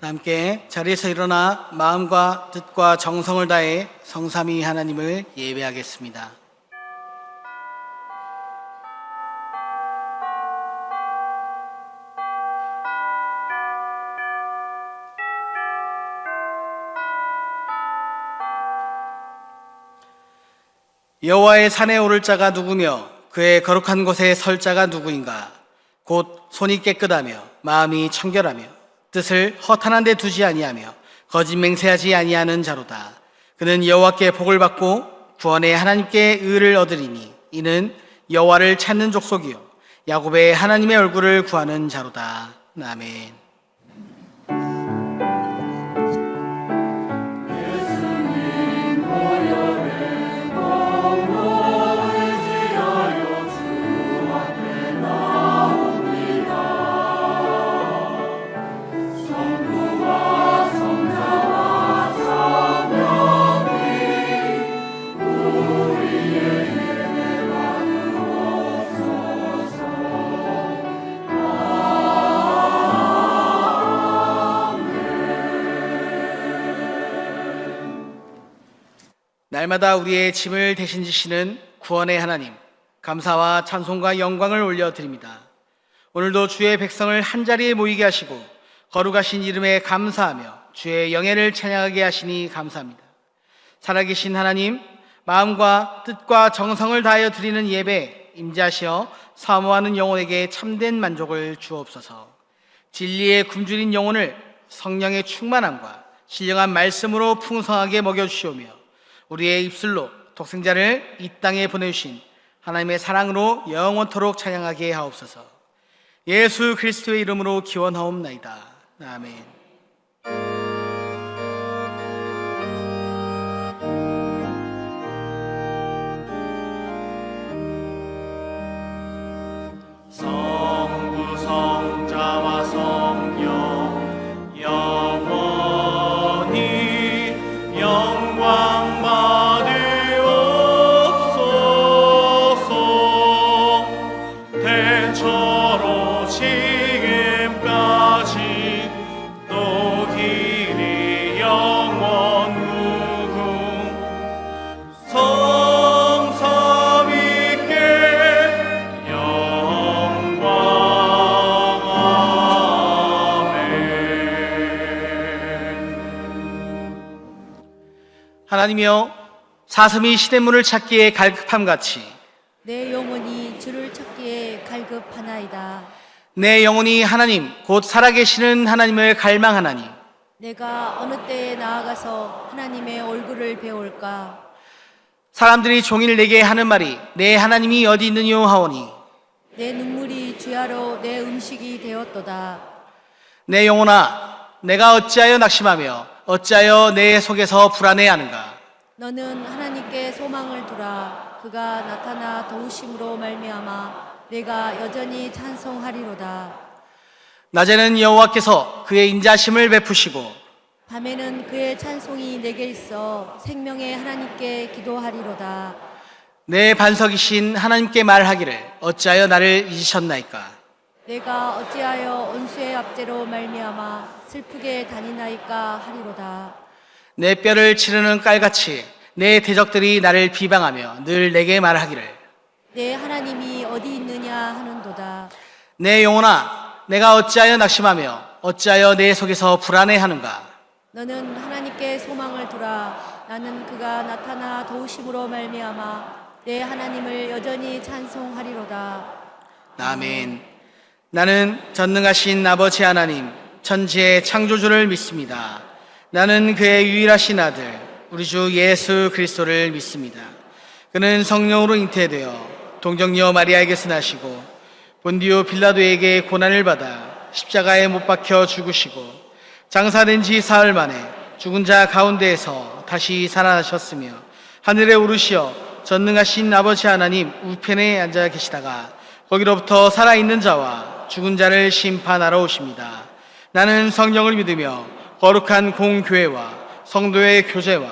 함께 자리에서 일어나 마음과 뜻과 정성을 다해 성삼위 하나님을 예배하겠습니다. 여호와의 산에 오를 자가 누구며 그의 거룩한 곳에 설 자가 누구인가? 곧 손이 깨끗하며 마음이 청결하며 뜻을 허탄한 데 두지 아니하며 거짓 맹세하지 아니하는 자로다. 그는 여호와께 복을 받고 구원의 하나님께 의를 얻으리니 이는 여호와를 찾는 족속이요 야곱의 하나님의 얼굴을 구하는 자로다. 아멘. 날마다 우리의 짐을 대신 지시는 구원의 하나님, 감사와 찬송과 영광을 올려드립니다. 오늘도 주의 백성을 한자리에 모이게 하시고 거룩하신 이름에 감사하며 주의 영예를 찬양하게 하시니 감사합니다. 살아계신 하나님, 마음과 뜻과 정성을 다하여 드리는 예배 임재하시어 사모하는 영혼에게 참된 만족을 주옵소서. 진리의 굶주린 영혼을 성령의 충만함과 신령한 말씀으로 풍성하게 먹여주시오며 우리의 입술로 독생자를 이 땅에 보내주신 하나님의 사랑으로 영원토록 찬양하게 하옵소서. 예수 그리스도의 이름으로 기원하옵나이다. 아멘. 성부 성자와 성령 영원히 영광 받으옵소서. 대처로 지금까지 또 길이 영원 무궁 성삼위께 영광. 아멘. 하나님이여, 사슴이 시냇물을 찾기에 갈급함같이 내 영혼이 주를 찾기에 갈급하나이다. 내 영혼이 하나님 곧 살아계시는 하나님을 갈망하나니 내가 어느 때에 나아가서 하나님의 얼굴을 배울까? 사람들이 종일 내게 하는 말이 내 하나님이 어디 있느뇨 하오니 내 눈물이 주야로 내 음식이 되었도다. 내 영혼아, 내가 어찌하여 낙심하며 어찌하여 내 속에서 불안해하는가? 너는 하나님께 소망을 두라. 그가 나타나 도우심으로 말미암아 내가 여전히 찬송하리로다. 낮에는 여호와께서 그의 인자심을 베푸시고 밤에는 그의 찬송이 내게 있어 생명의 하나님께 기도하리로다. 내 반석이신 하나님께 말하기를 어찌하여 나를 잊으셨나이까? 내가 어찌하여 원수의 압제로 말미암아 슬프게 다니나이까 하리로다. 내 뼈를 치르는 깔같이 내 대적들이 나를 비방하며 늘 내게 말하기를 내 하나님이 어디 있느냐 하는도다. 내 영혼아, 내가 어찌하여 낙심하며 어찌하여 내 속에서 불안해하는가? 너는 하나님께 소망을 두라. 나는 그가 나타나 도우심으로 말미암아 내 하나님을 여전히 찬송하리로다. 아멘. 나는 전능하신 아버지 하나님, 천지의 창조주를 믿습니다. 나는 그의 유일하신 아들, 우리 주 예수 그리스도를 믿습니다. 그는 성령으로 잉태되어 동정녀 마리아에게서 나시고 본디오 빌라도에게 고난을 받아 십자가에 못 박혀 죽으시고 장사된 지 사흘 만에 죽은 자 가운데에서 다시 살아나셨으며 하늘에 오르시어 전능하신 아버지 하나님 우편에 앉아 계시다가 거기로부터 살아있는 자와 죽은 자를 심판하러 오십니다. 나는 성령을 믿으며 거룩한 공교회와 성도의 교제와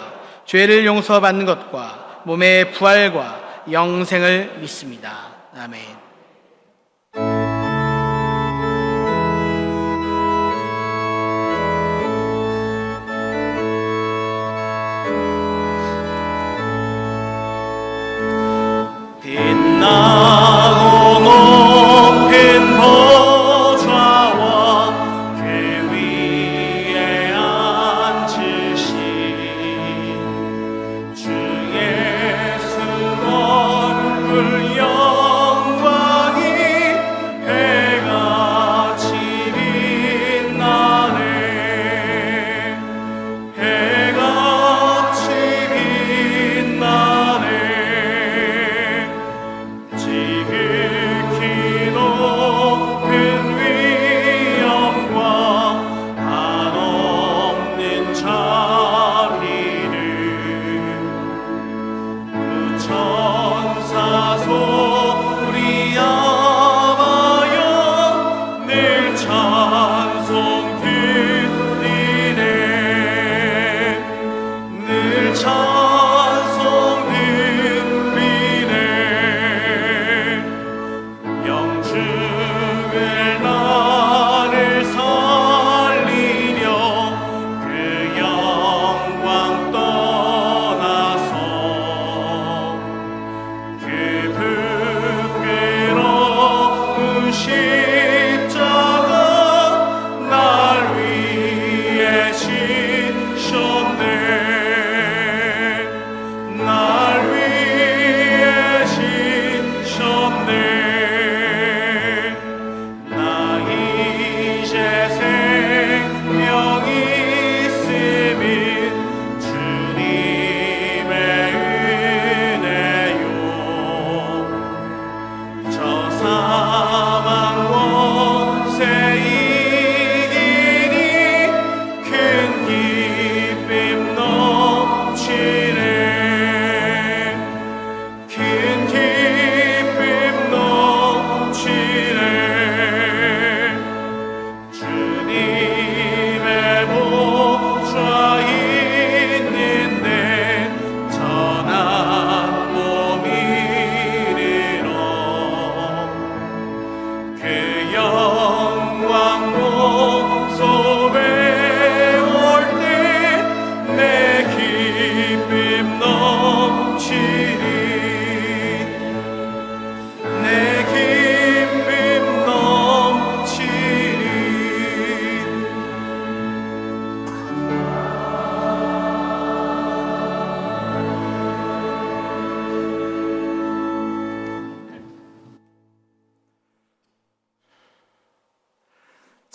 죄를 용서받는 것과 몸의 부활과 영생을 믿습니다. 아멘.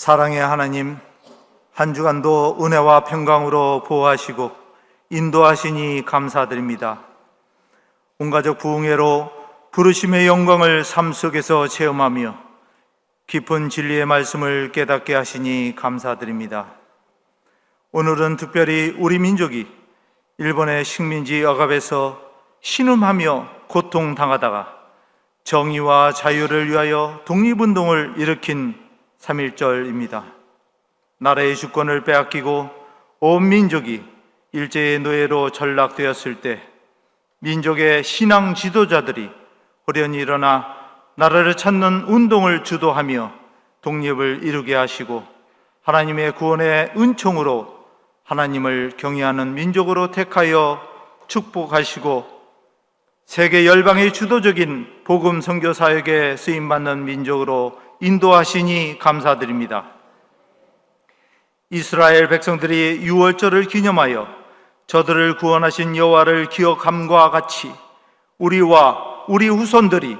사랑의 하나님, 한 주간도 은혜와 평강으로 보호하시고 인도하시니 감사드립니다. 온 가족 부흥회로 부르심의 영광을 삶 속에서 체험하며 깊은 진리의 말씀을 깨닫게 하시니 감사드립니다. 오늘은 특별히 우리 민족이 일본의 식민지 억압에서 신음하며 고통당하다가 정의와 자유를 위하여 독립운동을 일으킨 3.1절입니다. 나라의 주권을 빼앗기고 온 민족이 일제의 노예로 전락되었을 때 민족의 신앙 지도자들이 호련히 일어나 나라를 찾는 운동을 주도하며 독립을 이루게 하시고 하나님의 구원의 은총으로 하나님을 경외하는 민족으로 택하여 축복하시고 세계 열방의 주도적인 복음 선교 사역에 쓰임받는 민족으로 인도하시니 감사드립니다. 이스라엘 백성들이 유월절을 기념하여 저들을 구원하신 여호와를 기억함과 같이 우리와 우리 후손들이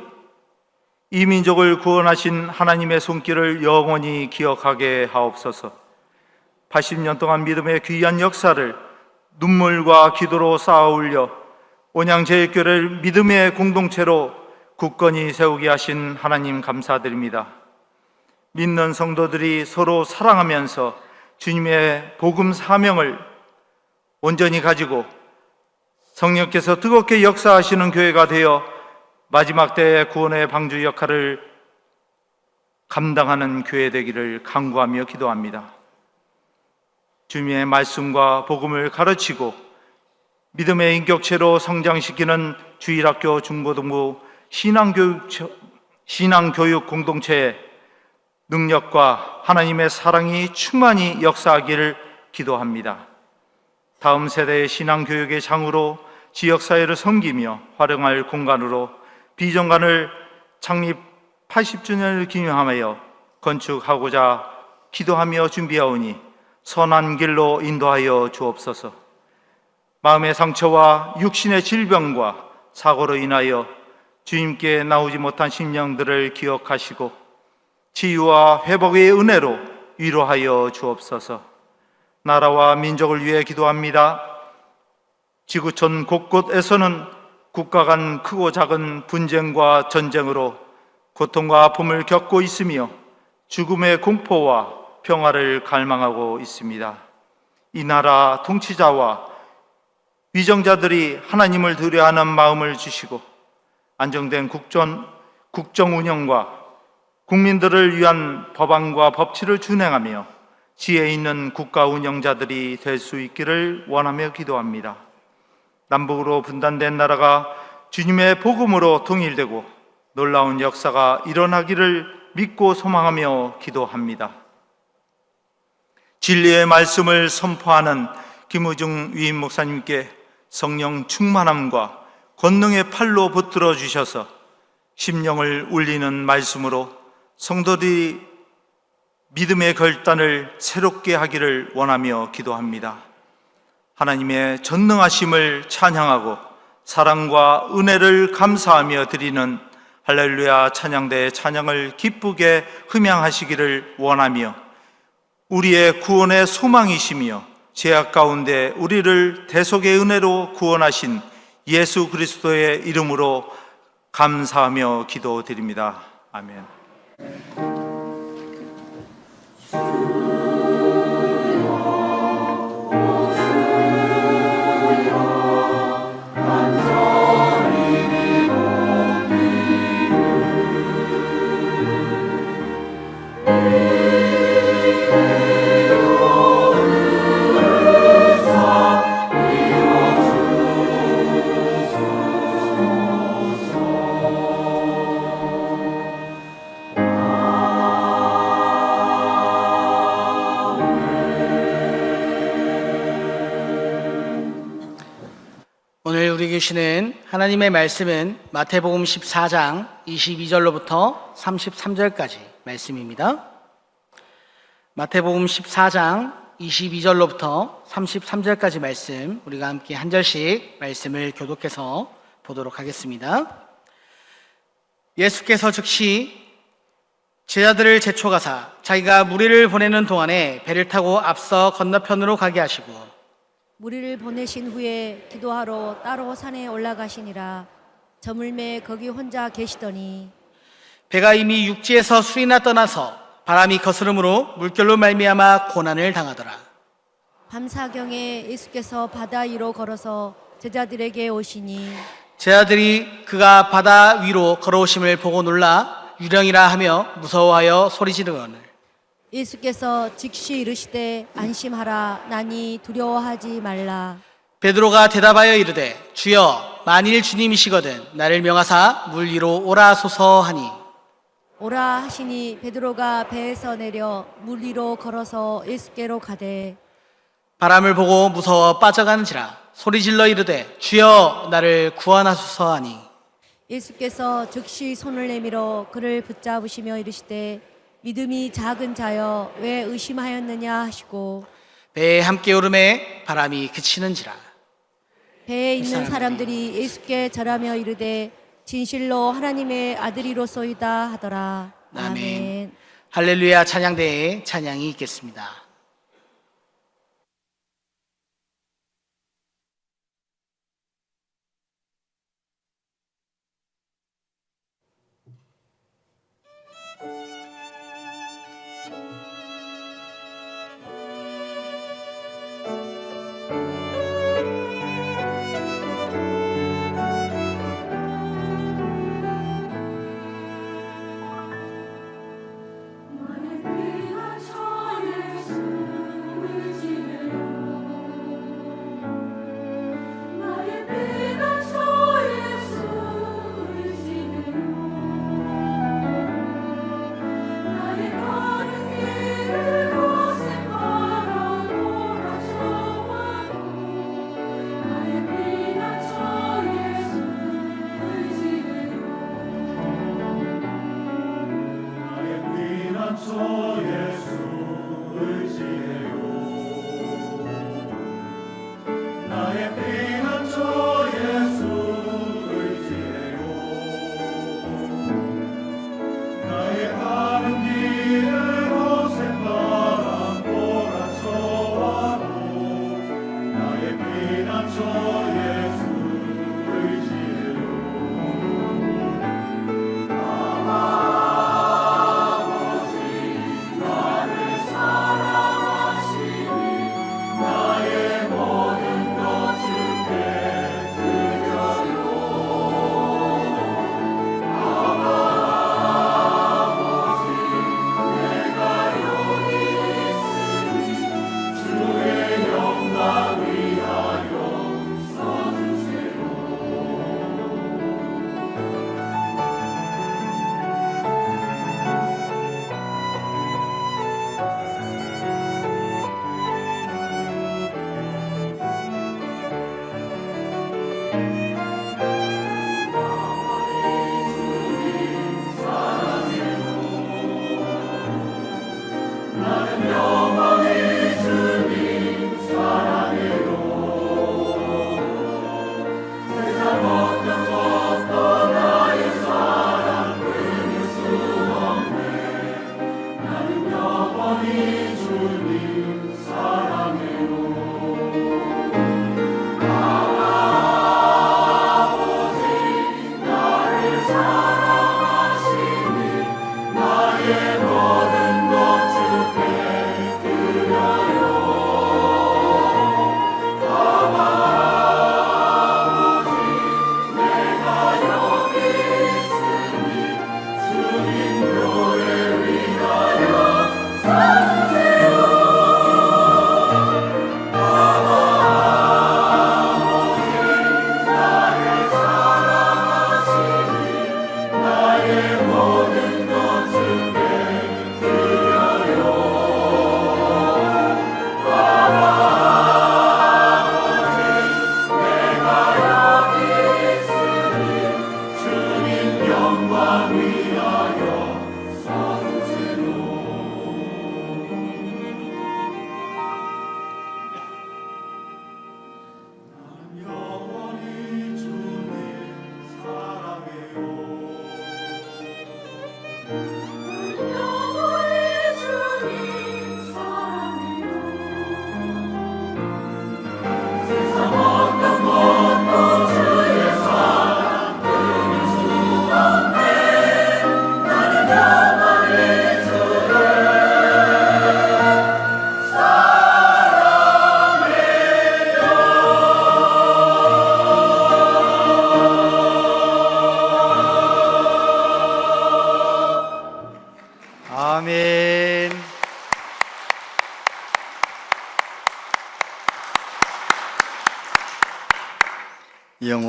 이 민족을 구원하신 하나님의 손길을 영원히 기억하게 하옵소서. 80년 동안 믿음의 귀한 역사를 눈물과 기도로 쌓아 올려 온양제일교회를 믿음의 공동체로 굳건히 세우게 하신 하나님 감사드립니다. 믿는 성도들이 서로 사랑하면서 주님의 복음 사명을 온전히 가지고 성령께서 뜨겁게 역사하시는 교회가 되어 마지막 때의 구원의 방주 역할을 감당하는 교회 되기를 간구하며 기도합니다. 주님의 말씀과 복음을 가르치고 믿음의 인격체로 성장시키는 주일학교, 중고등부, 신앙교육 공동체의 능력과 하나님의 사랑이 충만히 역사하기를 기도합니다. 다음 세대의 신앙교육의 장으로 지역사회를 섬기며 활용할 공간으로 비전관을 창립 80주년을 기념하여 건축하고자 기도하며 준비하오니 선한 길로 인도하여 주옵소서. 마음의 상처와 육신의 질병과 사고로 인하여 주님께 나오지 못한 심령들을 기억하시고 치유와 회복의 은혜로 위로하여 주옵소서. 나라와 민족을 위해 기도합니다. 지구촌 곳곳에서는 국가 간 크고 작은 분쟁과 전쟁으로 고통과 아픔을 겪고 있으며 죽음의 공포와 평화를 갈망하고 있습니다. 이 나라 통치자와 위정자들이 하나님을 두려워하는 마음을 주시고 안정된 국정 운영과 국민들을 위한 법안과 법치를 준행하며 지혜 있는 국가 운영자들이 될 수 있기를 원하며 기도합니다. 남북으로 분단된 나라가 주님의 복음으로 통일되고 놀라운 역사가 일어나기를 믿고 소망하며 기도합니다. 진리의 말씀을 선포하는 김우중 위임 목사님께 성령 충만함과 권능의 팔로 붙들어 주셔서 심령을 울리는 말씀으로 성도들이 믿음의 결단을 새롭게 하기를 원하며 기도합니다. 하나님의 전능하심을 찬양하고 사랑과 은혜를 감사하며 드리는 할렐루야 찬양대의 찬양을 기쁘게 흠양하시기를 원하며 우리의 구원의 소망이시며 죄악 가운데 우리를 대속의 은혜로 구원하신 예수 그리스도의 이름으로 감사하며 기도드립니다. 아멘. 오늘 우리 계시는 하나님의 말씀은 마태복음 14장 22절로부터 33절까지 말씀입니다. 마태복음 14장 22절로부터 33절까지 말씀, 우리가 함께 한 절씩 말씀을 교독해서 보도록 하겠습니다. 예수께서 즉시 제자들을 제초가사 자기가 무리를 보내는 동안에 배를 타고 앞서 건너편으로 가게 하시고 무리를 보내신 후에 기도하러 따로 산에 올라가시니라. 저물매 거기 혼자 계시더니 배가 이미 육지에서 술이나 떠나서 바람이 거스름으로 물결로 말미암아 고난을 당하더라. 밤사경에 예수께서 바다 위로 걸어서 제자들에게 오시니 제자들이 그가 바다 위로 걸어오심을 보고 놀라 유령이라 하며 무서워하여 소리 지르거늘 예수께서 즉시 이르시되 안심하라. 나니 두려워하지 말라. 베드로가 대답하여 이르되 주여 만일 주님이시거든 나를 명하사 물 위로 오라소서 하니 오라 하시니 베드로가 배에서 내려 물 위로 걸어서 예수께로 가되 바람을 보고 무서워 빠져가는지라 소리질러 이르되 주여 나를 구원하소서 하니 예수께서 즉시 손을 내밀어 그를 붙잡으시며 이르시되 믿음이 작은 자여 왜 의심하였느냐 하시고 배에 함께 오름에 바람이 그치는지라. 배에 있는 사람들이 예수께 절하며 이르되 진실로 하나님의 아들이로소이다 하더라. 아멘. 할렐루야. 찬양대에 찬양이 있겠습니다.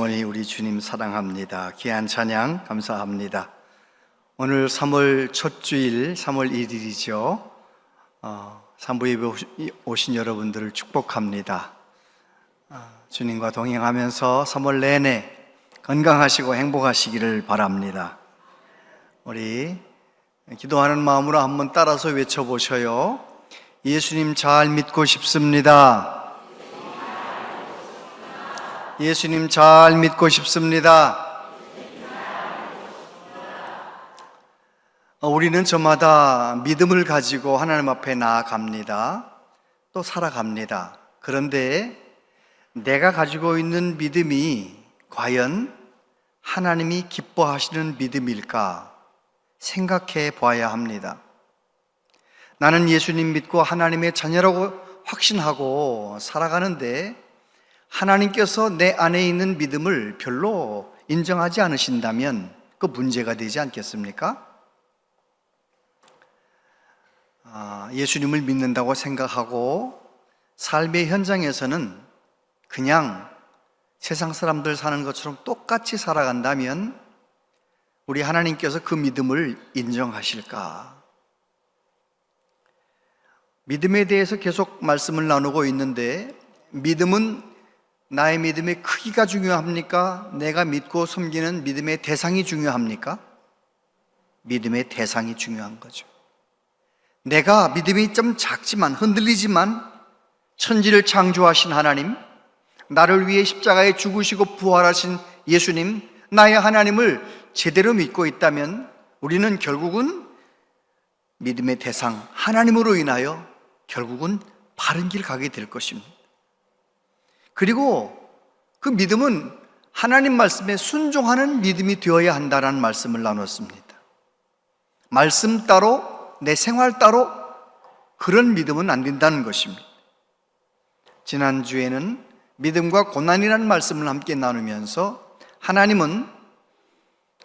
영원히 우리 주님 사랑합니다. 귀한 찬양 감사합니다. 오늘 3월 첫 주일 3월 1일이죠. 산부 예배 오신 여러분들을 축복합니다. 주님과 동행하면서 3월 내내 건강하시고 행복하시기를 바랍니다. 우리 기도하는 마음으로 한번 따라서 외쳐보셔요. 예수님 잘 믿고 싶습니다. 예수님 잘 믿고 싶습니다. 우리는 저마다 믿음을 가지고 하나님 앞에 나아갑니다. 또 살아갑니다. 그런데 내가 가지고 있는 믿음이 과연 하나님이 기뻐하시는 믿음일까 생각해 봐야 합니다. 나는 예수님 믿고 하나님의 자녀라고 확신하고 살아가는데 하나님께서 내 안에 있는 믿음을 별로 인정하지 않으신다면 그 문제가 되지 않겠습니까? 예수님을 믿는다고 생각하고 삶의 현장에서는 그냥 세상 사람들 사는 것처럼 똑같이 살아간다면 우리 하나님께서 그 믿음을 인정하실까? 믿음에 대해서 계속 말씀을 나누고 있는데 믿음은 나의 믿음의 크기가 중요합니까? 내가 믿고 섬기는 믿음의 대상이 중요합니까? 믿음의 대상이 중요한 거죠. 내가 믿음이 좀 작지만 흔들리지만 천지를 창조하신 하나님, 나를 위해 십자가에 죽으시고 부활하신 예수님, 나의 하나님을 제대로 믿고 있다면 우리는 결국은 믿음의 대상 하나님으로 인하여 결국은 바른 길 가게 될 것입니다. 그리고 그 믿음은 하나님 말씀에 순종하는 믿음이 되어야 한다는 말씀을 나눴습니다. 말씀 따로 내 생활 따로 그런 믿음은 안 된다는 것입니다. 지난주에는 믿음과 고난이라는 말씀을 함께 나누면서 하나님은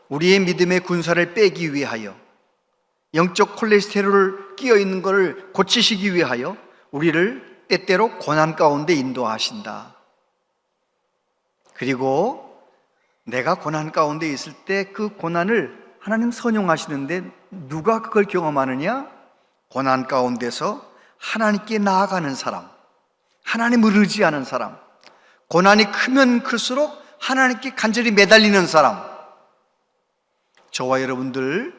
우리의 믿음의 군사를 빼기 위하여 영적 콜레스테롤을 끼어 있는 것을 고치시기 위하여 우리를 때때로 고난 가운데 인도하신다. 그리고 내가 고난 가운데 있을 때 그 고난을 하나님 선용하시는데 누가 그걸 경험하느냐? 고난 가운데서 하나님께 나아가는 사람, 하나님을 의지하는 사람, 고난이 크면 클수록 하나님께 간절히 매달리는 사람. 저와 여러분들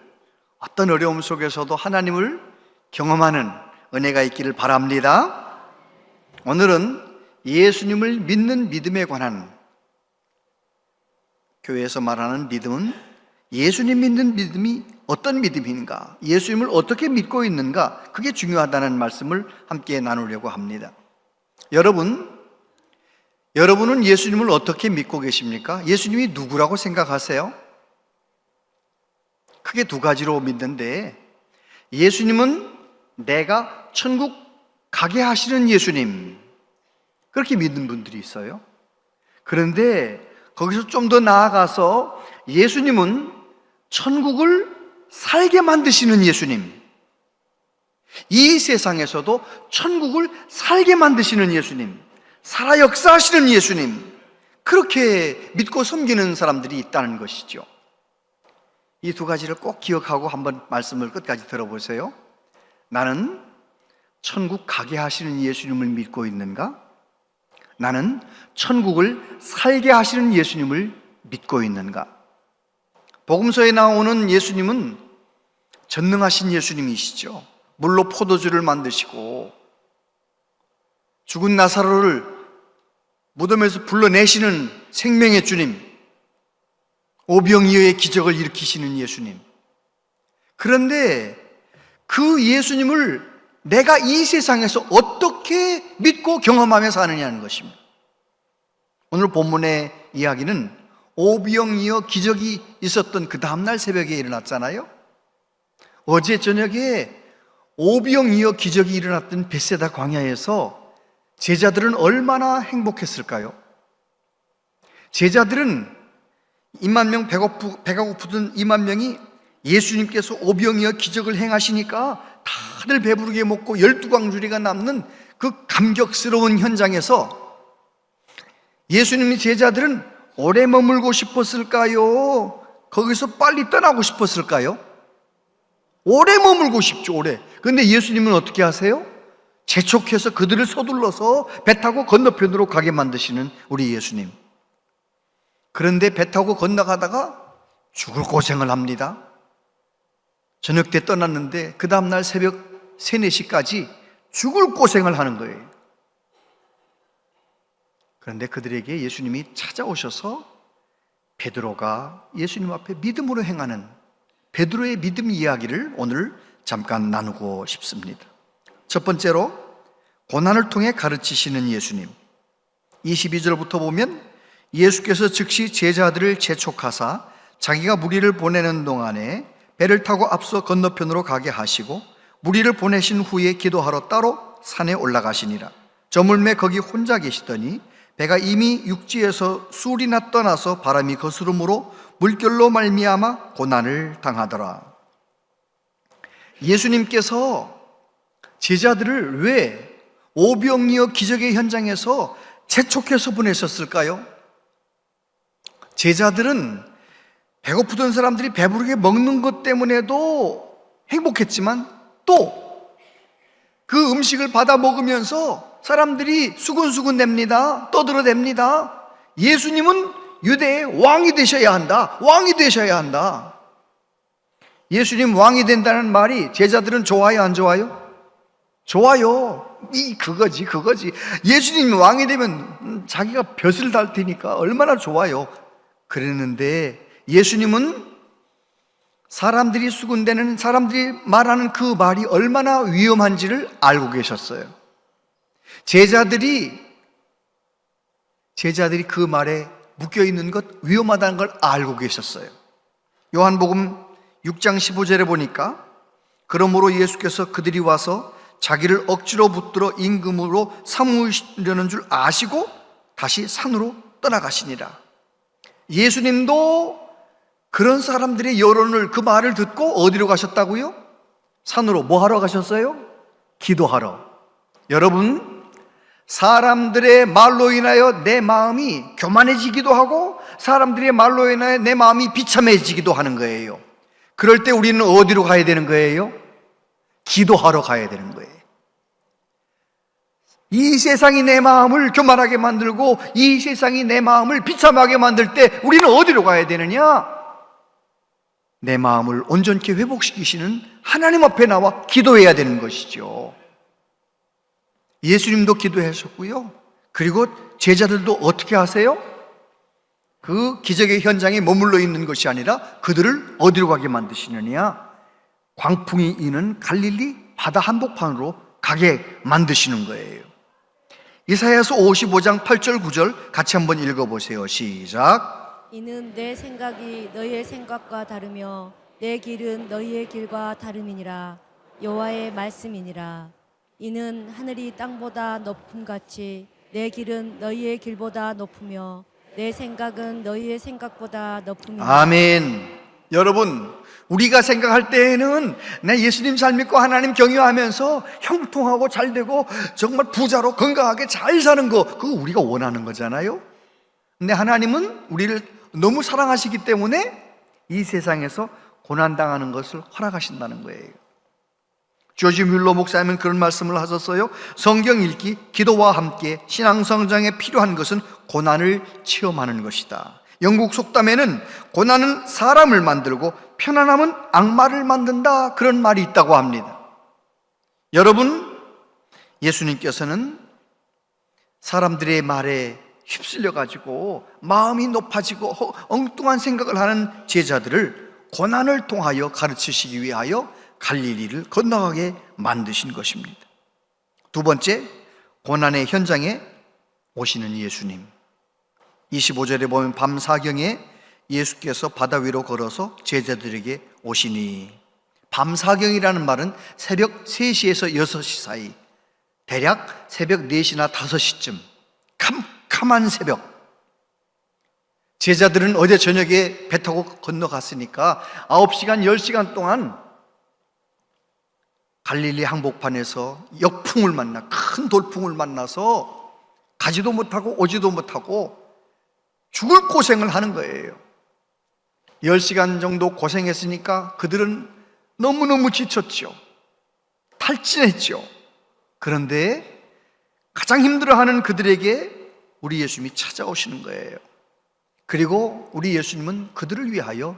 어떤 어려움 속에서도 하나님을 경험하는 은혜가 있기를 바랍니다. 오늘은 예수님을 믿는 믿음에 관한 교회에서 말하는 믿음은 예수님 믿는 믿음이 어떤 믿음인가, 예수님을 어떻게 믿고 있는가, 그게 중요하다는 말씀을 함께 나누려고 합니다. 여러분은 예수님을 어떻게 믿고 계십니까? 예수님이 누구라고 생각하세요? 크게 두 가지로 믿는데, 예수님은 내가 천국 가게 하시는 예수님, 그렇게 믿는 분들이 있어요. 그런데 거기서 좀 더 나아가서 예수님은 천국을 살게 만드시는 예수님, 이 세상에서도 천국을 살게 만드시는 예수님, 살아 역사하시는 예수님, 그렇게 믿고 섬기는 사람들이 있다는 것이죠. 이 두 가지를 꼭 기억하고 한번 말씀을 끝까지 들어보세요. 나는 천국 가게 하시는 예수님을 믿고 있는가? 나는 천국을 살게 하시는 예수님을 믿고 있는가? 복음서에 나오는 예수님은 전능하신 예수님이시죠. 물로 포도주를 만드시고 죽은 나사로를 무덤에서 불러내시는 생명의 주님, 오병이어의 기적을 일으키시는 예수님. 그런데 그 예수님을 내가 이 세상에서 어떻게 믿고 경험하며 사느냐는 것입니다. 오늘 본문의 이야기는 오병이어 기적이 있었던 그 다음날 새벽에 일어났잖아요. 어제 저녁에 오병이어 기적이 일어났던 벳세다 광야에서 제자들은 얼마나 행복했을까요? 제자들은 2만 명 배가 고프던 2만 명이 예수님께서 오병이어 기적을 행하시니까 다들 배부르게 먹고 12광주리가 남는 그 감격스러운 현장에서 예수님의 제자들은 오래 머물고 싶었을까요? 거기서 빨리 떠나고 싶었을까요? 오래 머물고 싶죠, 오래. 그런데 예수님은 어떻게 하세요? 재촉해서 그들을 서둘러서 배 타고 건너편으로 가게 만드시는 우리 예수님. 그런데 배 타고 건너가다가 죽을 고생을 합니다. 저녁 때 떠났는데 그 다음날 새벽 3, 4시까지 죽을 고생을 하는 거예요. 그런데 그들에게 예수님이 찾아오셔서 베드로가 예수님 앞에 믿음으로 행하는 베드로의 믿음 이야기를 오늘 잠깐 나누고 싶습니다. 첫 번째로 고난을 통해 가르치시는 예수님. 22절부터 보면 예수께서 즉시 제자들을 재촉하사 자기가 무리를 보내는 동안에 배를 타고 앞서 건너편으로 가게 하시고 무리를 보내신 후에 기도하러 따로 산에 올라가시니라. 저물매 거기 혼자 계시더니 배가 이미 육지에서 술이나 떠나서 바람이 거스름으로 물결로 말미암아 고난을 당하더라. 예수님께서 제자들을 왜 오병이어 기적의 현장에서 재촉해서 보내셨을까요? 제자들은 배고프던 사람들이 배부르게 먹는 것 때문에도 행복했지만 또 그 음식을 받아 먹으면서 사람들이 수근수근 댑니다. 떠들어댑니다. 예수님은 유대의 왕이 되셔야 한다. 왕이 되셔야 한다. 예수님 왕이 된다는 말이 제자들은 좋아요, 안 좋아요? 좋아요. 그거지. 예수님 왕이 되면 자기가 벼슬 달 테니까 얼마나 좋아요. 그랬는데 예수님은 사람들이 수군대는, 사람들이 말하는 그 말이 얼마나 위험한지를 알고 계셨어요. 제자들이 그 말에 묶여있는 것, 위험하다는 걸 알고 계셨어요. 요한복음 6장 15절에 보니까 그러므로 예수께서 그들이 와서 자기를 억지로 붙들어 임금으로 삼으려는 줄 아시고 다시 산으로 떠나가시니라. 예수님도 그런 사람들의 여론을, 그 말을 듣고 어디로 가셨다고요? 산으로. 뭐 하러 가셨어요? 기도하러. 여러분, 사람들의 말로 인하여 내 마음이 교만해지기도 하고 사람들의 말로 인하여 내 마음이 비참해지기도 하는 거예요. 그럴 때 우리는 어디로 가야 되는 거예요? 기도하러 가야 되는 거예요. 이 세상이 내 마음을 교만하게 만들고 이 세상이 내 마음을 비참하게 만들 때 우리는 어디로 가야 되느냐? 내 마음을 온전케 회복시키시는 하나님 앞에 나와 기도해야 되는 것이죠. 예수님도 기도하셨고요. 그리고 제자들도 어떻게 하세요? 그 기적의 현장에 머물러 있는 것이 아니라 그들을 어디로 가게 만드시느냐? 광풍이 이는 갈릴리 바다 한복판으로 가게 만드시는 거예요. 이사야서 55장 8절 9절 같이 한번 읽어보세요. 시작. 이는 내 생각이 너희의 생각과 다르며 내 길은 너희의 길과 다름이니라. 여호와의 말씀이니라. 이는 하늘이 땅보다 높음같이 내 길은 너희의 길보다 높으며 내 생각은 너희의 생각보다 높음이니라. 아멘. 여러분, 우리가 생각할 때에는 내 예수님 잘 믿고 하나님 경외하면서 형통하고 잘 되고 정말 부자로 건강하게 잘 사는 거, 그거 우리가 원하는 거잖아요. 근데 하나님은 우리를 너무 사랑하시기 때문에 이 세상에서 고난당하는 것을 허락하신다는 거예요. 조지 뮬러 목사님은 그런 말씀을 하셨어요. 성경 읽기, 기도와 함께 신앙 성장에 필요한 것은 고난을 체험하는 것이다. 영국 속담에는 고난은 사람을 만들고 편안함은 악마를 만든다, 그런 말이 있다고 합니다. 여러분, 예수님께서는 사람들의 말에 휩쓸려 가지고 마음이 높아지고 엉뚱한 생각을 하는 제자들을 고난을 통하여 가르치시기 위하여 갈릴리를 건너가게 만드신 것입니다. 두 번째, 고난의 현장에 오시는 예수님. 25절에 보면 밤사경에 예수께서 바다 위로 걸어서 제자들에게 오시니, 밤사경이라는 말은 새벽 3시에서 6시 사이, 대략 새벽 4시나 5시쯤, 캄캄한 새벽. 제자들은 어제 저녁에 배 타고 건너갔으니까 9시간, 10시간 동안 갈릴리 항복판에서 역풍을 만나, 큰 돌풍을 만나서 가지도 못하고 오지도 못하고 죽을 고생을 하는 거예요. 10시간 정도 고생했으니까 그들은 너무너무 지쳤죠. 탈진했죠. 그런데 가장 힘들어하는 그들에게 우리 예수님이 찾아오시는 거예요. 그리고 우리 예수님은 그들을 위하여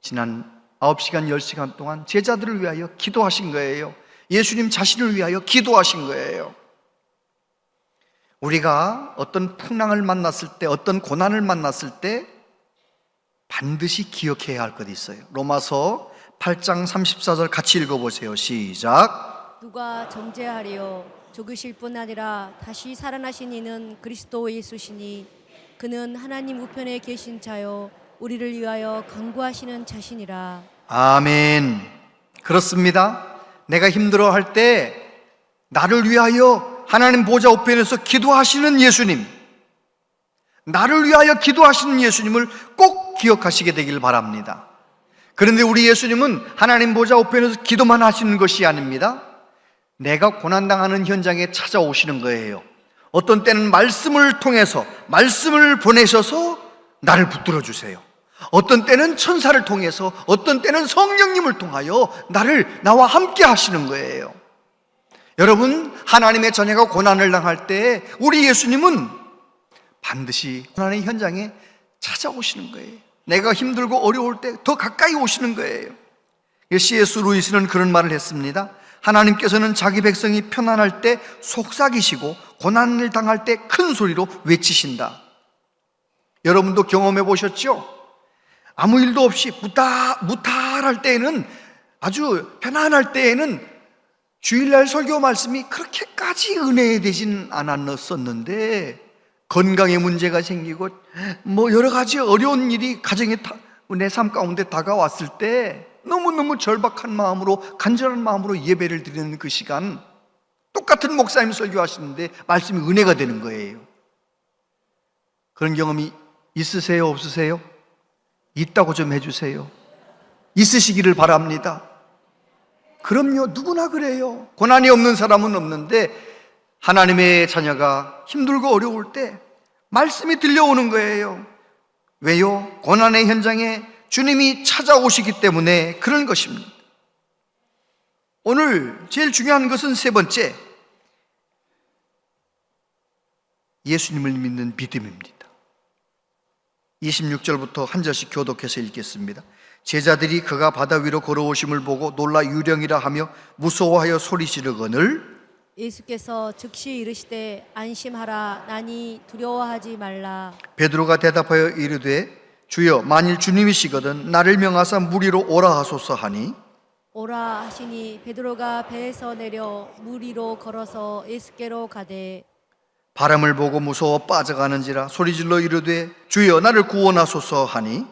지난 9시간, 10시간 동안 제자들을 위하여 기도하신 거예요. 예수님 자신을 위하여 기도하신 거예요. 우리가 어떤 풍랑을 만났을 때, 어떤 고난을 만났을 때 반드시 기억해야 할 것이 있어요. 로마서 8장 34절 같이 읽어보세요. 시작. 누가 정죄하리요? 죽으실 뿐 아니라 다시 살아나신 이는 그리스도 예수시니 그는 하나님 우편에 계신 자요 우리를 위하여 간구하시는 자신이라. 아멘. 그렇습니다. 내가 힘들어할 때 나를 위하여 하나님 보좌 우편에서 기도하시는 예수님, 나를 위하여 기도하시는 예수님을 꼭 기억하시게 되길 바랍니다. 그런데 우리 예수님은 하나님 보좌 우편에서 기도만 하시는 것이 아닙니다. 내가 고난당하는 현장에 찾아오시는 거예요. 어떤 때는 말씀을 통해서 말씀을 보내셔서 나를 붙들어 주세요. 어떤 때는 천사를 통해서, 어떤 때는 성령님을 통하여 나와 함께 하시는 거예요. 여러분, 하나님의 자녀가 고난을 당할 때 우리 예수님은 반드시 고난의 현장에 찾아오시는 거예요. 내가 힘들고 어려울 때 더 가까이 오시는 거예요. C.S. 루이스는 그런 말을 했습니다. 하나님께서는 자기 백성이 편안할 때 속삭이시고 고난을 당할 때 큰 소리로 외치신다. 여러분도 경험해 보셨죠? 아무 일도 없이 무탈할 때에는, 아주 편안할 때에는 주일날 설교 말씀이 그렇게까지 은혜되진 않았었는데 건강에 문제가 생기고 여러 가지 어려운 일이 가정에 내 삶 가운데 다가왔을 때 너무너무 절박한 마음으로, 간절한 마음으로 예배를 드리는 그 시간, 똑같은 목사님 설교하시는데 말씀이 은혜가 되는 거예요. 그런 경험이 있으세요? 없으세요? 있다고 좀 해주세요. 있으시기를 바랍니다. 그럼요, 누구나 그래요. 고난이 없는 사람은 없는데 하나님의 자녀가 힘들고 어려울 때 말씀이 들려오는 거예요. 왜요? 고난의 현장에 주님이 찾아오시기 때문에 그런 것입니다. 오늘 제일 중요한 것은 세 번째, 예수님을 믿는 믿음입니다. 26절부터 한 절씩 교독해서 읽겠습니다. 제자들이 그가 바다 위로 걸어오심을 보고 놀라 유령이라 하며 무서워하여 소리 지르거늘 예수께서 즉시 이르시되 안심하라 나니 두려워하지 말라. 베드로가 대답하여 이르되 주여 만일 주님이시거든 나를 명하사 물 위로 오라 하소서 하니 오라 하시니 베드로가 배에서 내려 물 위로 걸어서 예수께로 가되 바람을 보고 무서워 빠져가는지라 소리질러 이르되 주여 나를 구원하소서 하니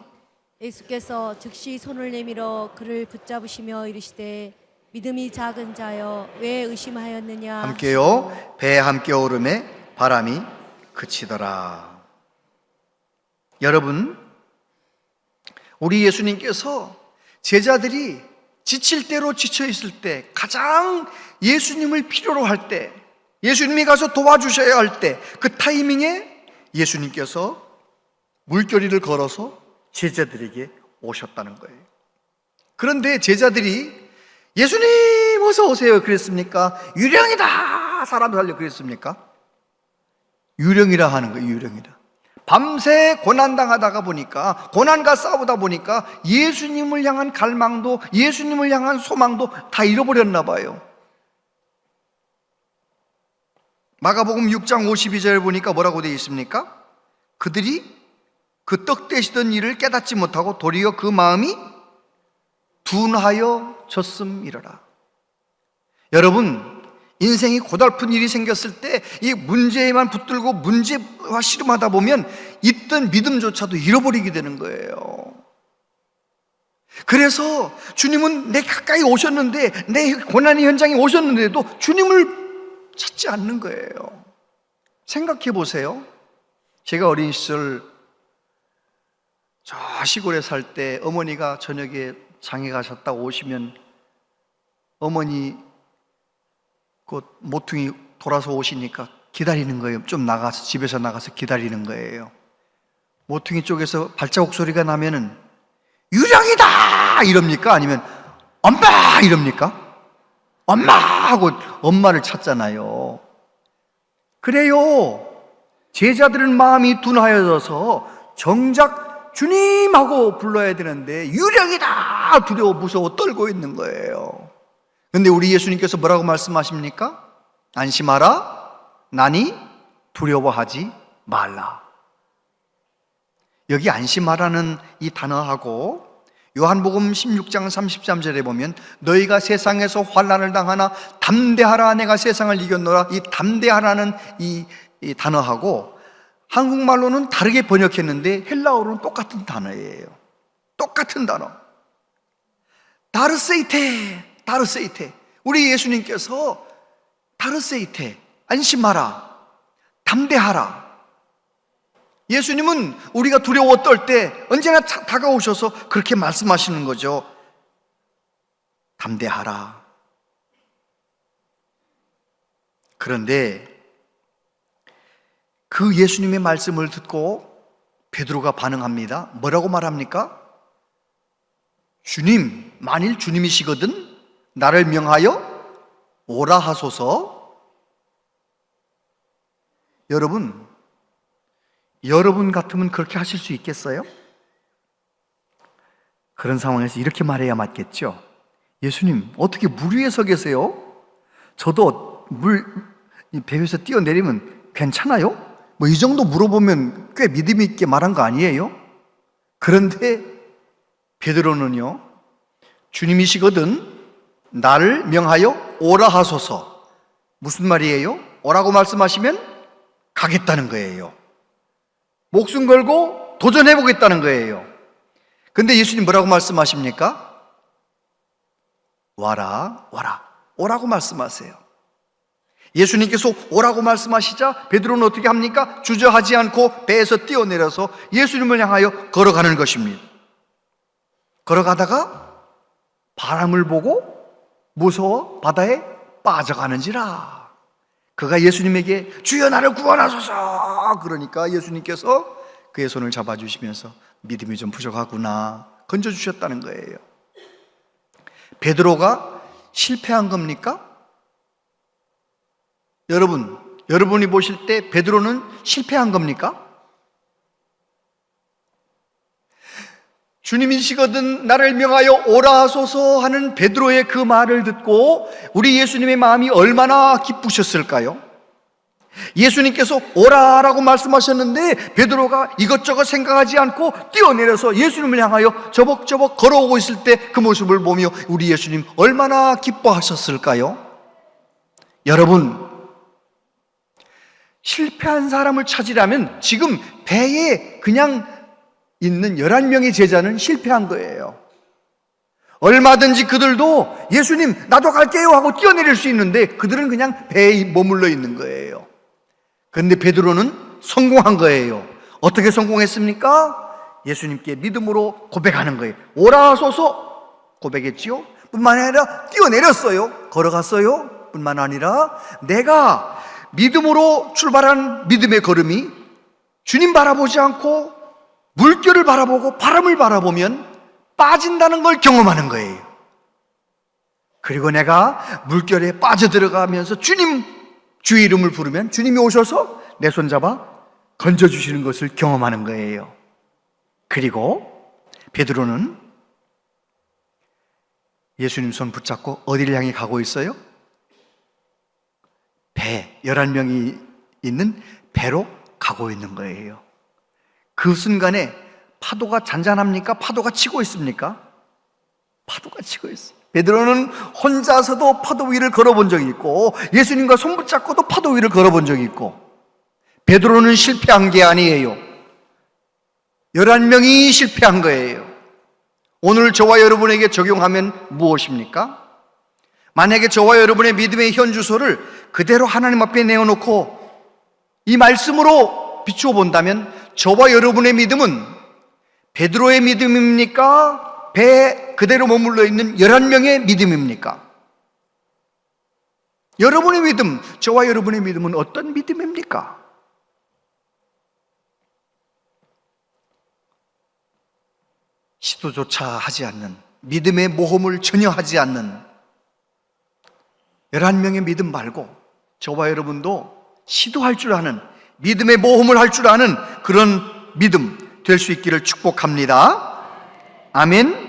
예수께서 즉시 손을 내밀어 그를 붙잡으시며 이르시되 믿음이 작은 자여 왜 의심하였느냐. 함께요. 배 함께 오름에 바람이 그치더라. 여러분, 우리 예수님께서 제자들이 지칠 대로 지쳐 있을 때, 가장 예수님을 필요로 할 때, 예수님이 가서 도와주셔야 할 때, 그 타이밍에 예수님께서 물결위를 걸어서 제자들에게 오셨다는 거예요. 그런데 제자들이 예수님 어서 오세요 그랬습니까? 유령이다 사람 살려 그랬습니까? 유령이라 하는 거예요. 유령이라. 밤새 고난당하다가 보니까, 고난과 싸우다 보니까 예수님을 향한 갈망도, 예수님을 향한 소망도 다 잃어버렸나 봐요. 마가복음 6장 52절 보니까 뭐라고 되어 있습니까? 그들이 그 떡 떼시던 일을 깨닫지 못하고 도리어 그 마음이 둔하여 졌음이러라. 여러분, 인생이 고달픈 일이 생겼을 때 이 문제에만 붙들고 문제와 씨름하다 보면 있던 믿음조차도 잃어버리게 되는 거예요. 그래서 주님은 내 가까이 오셨는데, 내 고난의 현장에 오셨는데도 주님을 찾지 않는 거예요. 생각해 보세요. 제가 어린 시절 저 시골에 살 때 어머니가 저녁에 장에 가셨다 오시면 어머니 그 모퉁이 돌아서 오시니까 기다리는 거예요. 좀 나가서, 집에서 나가서 기다리는 거예요. 모퉁이 쪽에서 발자국 소리가 나면은 유령이다 이럽니까? 아니면 엄마 이럽니까? 엄마 하고 엄마를 찾잖아요. 그래요. 제자들은 마음이 둔하여져서 정작 주님 하고 불러야 되는데 유령이다 두려워 무서워 떨고 있는 거예요. 근데 우리 예수님께서 뭐라고 말씀하십니까? 안심하라, 나니 두려워하지 말라. 여기 안심하라는 이 단어하고 요한복음 16장 33절에 보면 너희가 세상에서 환난을 당하나 담대하라, 내가 세상을 이겼노라, 이 담대하라는 이 단어하고 한국말로는 다르게 번역했는데 헬라어로는 똑같은 단어예요. 똑같은 단어. 다르세이테, 다르세이테. 우리 예수님께서 다르세이테, 안심하라, 담대하라. 예수님은 우리가 두려워 떨 때 언제나 다가오셔서 그렇게 말씀하시는 거죠. 담대하라. 그런데 그 예수님의 말씀을 듣고 베드로가 반응합니다. 뭐라고 말합니까? 주님, 만일 주님이시거든 나를 명하여 오라 하소서. 여러분 같으면 그렇게 하실 수 있겠어요? 그런 상황에서 이렇게 말해야 맞겠죠. 예수님, 어떻게 물 위에 서 계세요? 저도 배 위에서 뛰어내리면 괜찮아요? 뭐 이 정도 물어보면 꽤 믿음 있게 말한 거 아니에요? 그런데 베드로는요, 주님이시거든 나를 명하여 오라 하소서. 무슨 말이에요? 오라고 말씀하시면 가겠다는 거예요. 목숨 걸고 도전해 보겠다는 거예요. 근데 예수님 뭐라고 말씀하십니까? 와라, 와라. 오라고 말씀하세요. 예수님께서 오라고 말씀하시자 베드로는 어떻게 합니까? 주저하지 않고 배에서 뛰어내려서 예수님을 향하여 걸어가는 것입니다. 걸어가다가 바람을 보고 무서워 바다에 빠져가는지라. 그가 예수님에게 주여 나를 구원하소서 그러니까 예수님께서 그의 손을 잡아주시면서 믿음이 좀 부족하구나 건져주셨다는 거예요. 베드로가 실패한 겁니까? 여러분이 보실 때 베드로는 실패한 겁니까? 주님이시거든 나를 명하여 오라 하소서 하는 베드로의 그 말을 듣고 우리 예수님의 마음이 얼마나 기쁘셨을까요? 예수님께서 오라라고 말씀하셨는데 베드로가 이것저것 생각하지 않고 뛰어내려서 예수님을 향하여 저벅저벅 걸어오고 있을 때 그 모습을 보며 우리 예수님 얼마나 기뻐하셨을까요? 여러분, 실패한 사람을 찾으려면 지금 배에 그냥 있는 11명의 제자는 실패한 거예요. 얼마든지 그들도 예수님 나도 갈게요 하고 뛰어내릴 수 있는데 그들은 그냥 배에 머물러 있는 거예요. 그런데 베드로는 성공한 거예요. 어떻게 성공했습니까? 예수님께 믿음으로 고백하는 거예요. 오라 하소서 고백했지요. 뿐만 아니라 뛰어내렸어요. 걸어갔어요. 뿐만 아니라 내가 믿음으로 출발한 믿음의 걸음이 주님 바라보지 않고 물결을 바라보고 바람을 바라보면 빠진다는 걸 경험하는 거예요. 그리고 내가 물결에 빠져들어가면서 주님 주의 이름을 부르면 주님이 오셔서 내 손잡아 건져주시는 것을 경험하는 거예요. 그리고 베드로는 예수님 손 붙잡고 어디를 향해 가고 있어요? 배, 11명이 있는 배로 가고 있는 거예요. 그 순간에 파도가 잔잔합니까? 파도가 치고 있습니까? 파도가 치고 있어요. 베드로는 혼자서도 파도 위를 걸어본 적이 있고 예수님과 손 붙잡고도 파도 위를 걸어본 적이 있고 베드로는 실패한 게 아니에요. 11명이 실패한 거예요. 오늘 저와 여러분에게 적용하면 무엇입니까? 만약에 저와 여러분의 믿음의 현주소를 그대로 하나님 앞에 내어놓고 이 말씀으로 비추어 본다면 저와 여러분의 믿음은 베드로의 믿음입니까? 배에 그대로 머물러 있는 11명의 믿음입니까? 여러분의 믿음, 저와 여러분의 믿음은 어떤 믿음입니까? 시도조차 하지 않는, 믿음의 모험을 전혀 하지 않는 11명의 믿음 말고 저와 여러분도 시도할 줄 아는, 믿음의 모험을 할 줄 아는 그런 믿음 될 수 있기를 축복합니다. 아멘.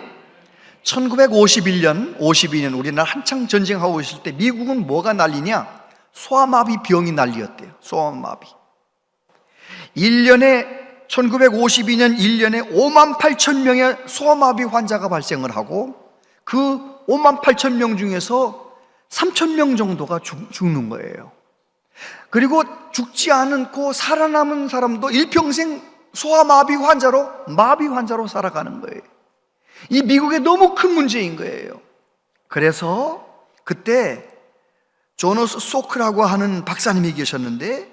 1951년, 52년 우리나라 한창 전쟁하고 있을 때 미국은 뭐가 난리냐? 소아마비 병이 난리였대요. 소아마비. 1952년 1년에 5만 8천 명의 소아마비 환자가 발생을 하고 그 5만 8천 명 중에서 3천 명 정도가 죽는 거예요. 그리고 죽지 않고 살아남은 사람도 일평생 소아마비 환자로 살아가는 거예요. 이 미국에 너무 큰 문제인 거예요. 그래서 그때 조너스 소크라고 하는 박사님이 계셨는데,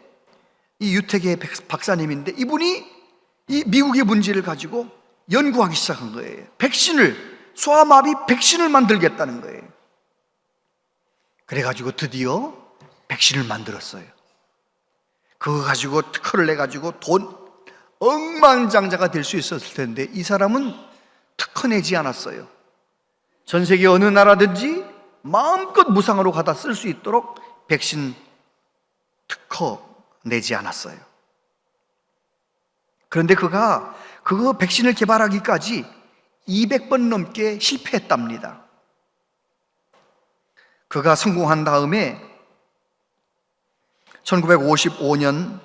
이 유태계 박사님인데 이분이 이 미국의 문제를 가지고 연구하기 시작한 거예요. 소아마비 백신을 만들겠다는 거예요. 그래가지고 드디어 백신을 만들었어요. 그거 가지고 특허를 내가지고 돈 억만장자가 될 수 있었을 텐데 이 사람은 특허 내지 않았어요. 전 세계 어느 나라든지 마음껏 무상으로 가다 쓸 수 있도록 백신 특허 내지 않았어요. 그런데 그거 백신을 개발하기까지 200번 넘게 실패했답니다. 그가 성공한 다음에 1955년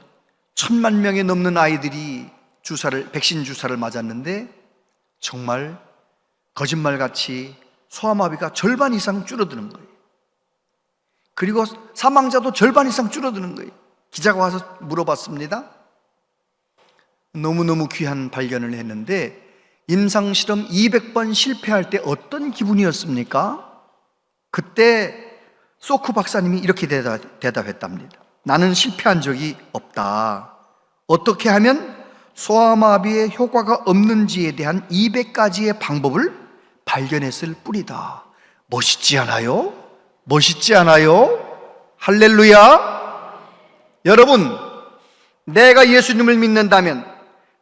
1,000만 명이 넘는 아이들이 백신 주사를 맞았는데 정말 거짓말같이 소아마비가 절반 이상 줄어드는 거예요. 그리고 사망자도 절반 이상 줄어드는 거예요. 기자가 와서 물어봤습니다. 너무너무 귀한 발견을 했는데 임상실험 200번 실패할 때 어떤 기분이었습니까? 그때 소크 박사님이 이렇게 대답했답니다. 나는 실패한 적이 없다. 어떻게 하면 소아마비의 효과가 없는지에 대한 200가지의 방법을 발견했을 뿐이다. 멋있지 않아요? 멋있지 않아요? 할렐루야! 여러분, 내가 예수님을 믿는다면,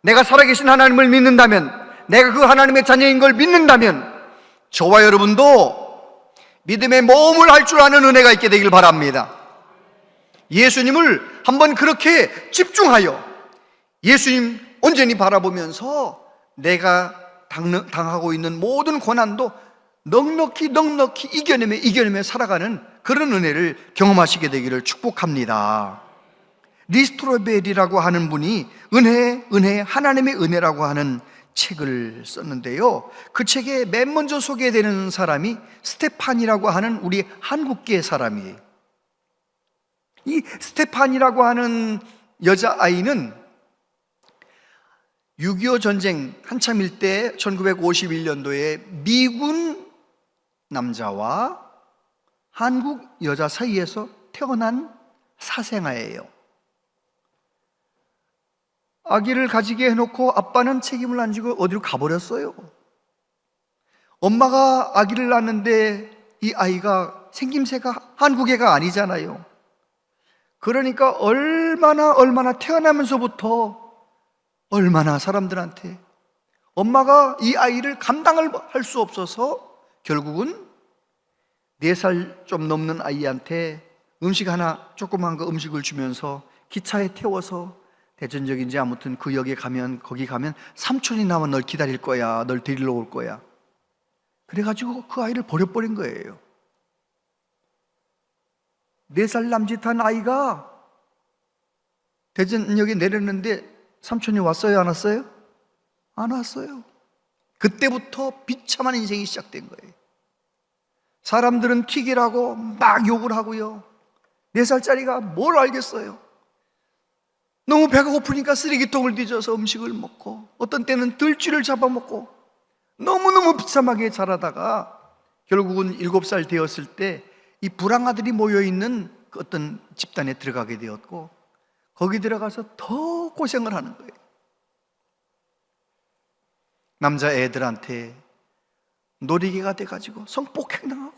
내가 살아계신 하나님을 믿는다면, 내가 그 하나님의 자녀인 걸 믿는다면 저와 여러분도 믿음의 모험을 할 줄 아는 은혜가 있게 되길 바랍니다. 예수님을 한번 그렇게 집중하여 예수님 온전히 바라보면서 내가 당하고 있는 모든 고난도 넉넉히 이겨내며 살아가는 그런 은혜를 경험하시게 되기를 축복합니다. 리스토로벨이라고 하는 분이 은혜, 하나님의 은혜라고 하는 책을 썼는데요. 그 책에 맨 먼저 소개되는 사람이 스테판이라고 하는 우리 한국계 사람이에요. 이 스테판이라고 하는 여자아이는 6.25 전쟁 한참일 때 1951년도에 미군 남자와 한국 여자 사이에서 태어난 사생아예요. 아기를 가지게 해놓고 아빠는 책임을 안 지고 어디로 가버렸어요. 엄마가 아기를 낳았는데 이 아이가 생김새가 한국 애가 아니잖아요. 그러니까 얼마나 태어나면서부터 얼마나 사람들한테 엄마가 이 아이를 감당을 할 수 없어서 결국은 4살 좀 넘는 아이한테 음식 하나 조그만 거 음식을 주면서 기차에 태워서 대전역인지 아무튼 그 역에 거기 가면 삼촌이 나와 널 기다릴 거야, 널 데리러 올 거야. 그래가지고 그 아이를 버려버린 거예요. 4살 남짓한 아이가 대전역에 내렸는데 삼촌이 왔어요, 안 왔어요? 안 왔어요. 그때부터 비참한 인생이 시작된 거예요. 사람들은 튀기라고 막 욕을 하고요. 4살짜리가 뭘 알겠어요. 너무 배가 고프니까 쓰레기통을 뒤져서 음식을 먹고 어떤 때는 들쥐를 잡아먹고 너무너무 비참하게 자라다가 결국은 7살 되었을 때 이 불황아들이 모여있는 그 어떤 집단에 들어가게 되었고 거기 들어가서 더 고생을 하는 거예요. 남자애들한테 놀이개가 돼가지고 성폭행당하고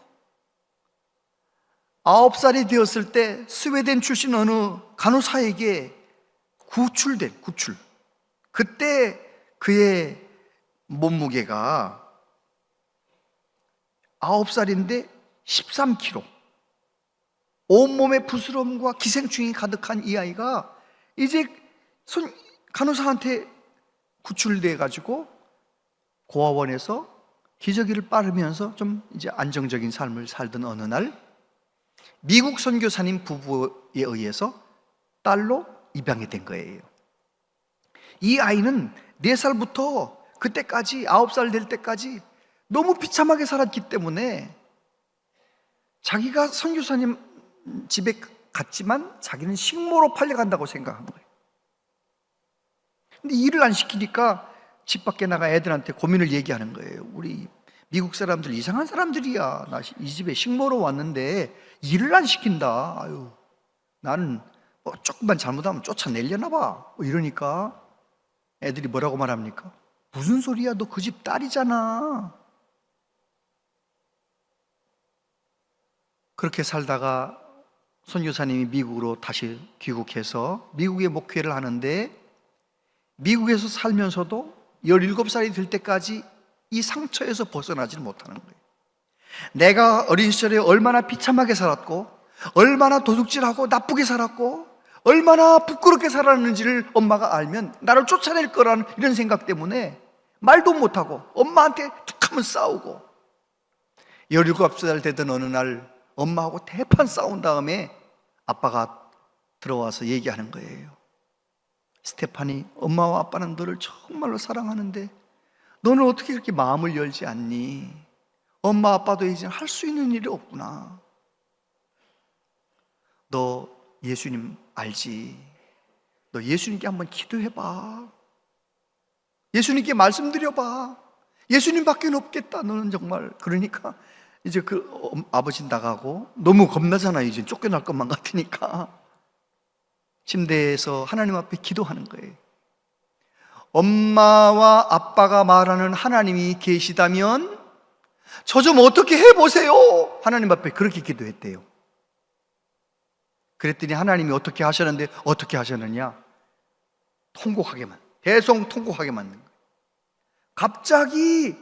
9살이 되었을 때 스웨덴 출신 어느 간호사에게 구출. 그때 그의 몸무게가 9살인데 13kg. 온몸에 부스럼과 기생충이 가득한 이 아이가 이제 간호사한테 구출돼 가지고 고아원에서 기저귀를 빨으면서 좀 이제 안정적인 삶을 살던 어느 날 미국 선교사님 부부에 의해서 딸로 입양이 된 거예요. 이 아이는 4살부터 그때까지 9살 될 때까지 너무 비참하게 살았기 때문에 자기가 선교사님 집에 갔지만 자기는 식모로 팔려간다고 생각한 거예요. 근데 일을 안 시키니까 집 밖에 나가 애들한테 고민을 얘기하는 거예요. 우리 미국 사람들 이상한 사람들이야. 나 이 집에 식모로 왔는데 일을 안 시킨다. 아유, 나는 조금만 잘못하면 쫓아내려나 봐. 이러니까 애들이 뭐라고 말합니까? 무슨 소리야? 너 그 집 딸이잖아. 그렇게 살다가 선교사님이 미국으로 다시 귀국해서 미국에 목회를 하는데 미국에서 살면서도 17살이 될 때까지 이 상처에서 벗어나지 못하는 거예요. 내가 어린 시절에 얼마나 비참하게 살았고 얼마나 도둑질하고 나쁘게 살았고 얼마나 부끄럽게 살았는지를 엄마가 알면 나를 쫓아낼 거라는 이런 생각 때문에 말도 못하고 엄마한테 툭하면 싸우고 17살 되던 어느 날 엄마하고 대판 싸운 다음에 아빠가 들어와서 얘기하는 거예요. 스테파니, 엄마와 아빠는 너를 정말로 사랑하는데 너는 어떻게 그렇게 마음을 열지 않니? 엄마 아빠도 이제 할 수 있는 일이 없구나. 너 예수님 알지? 너 예수님께 한번 기도해봐. 예수님께 말씀드려봐. 예수님밖에 없겠다. 너는 정말. 그러니까 이제 아버지 나가고 너무 겁나잖아요. 이제 쫓겨날 것만 같으니까 침대에서 하나님 앞에 기도하는 거예요. 엄마와 아빠가 말하는 하나님이 계시다면 저 좀 어떻게 해보세요. 하나님 앞에 그렇게 기도했대요. 그랬더니 하나님이 어떻게 하셨는데 어떻게 하셨느냐? 통곡하게만, 대성 통곡하게 만든 거예요. 갑자기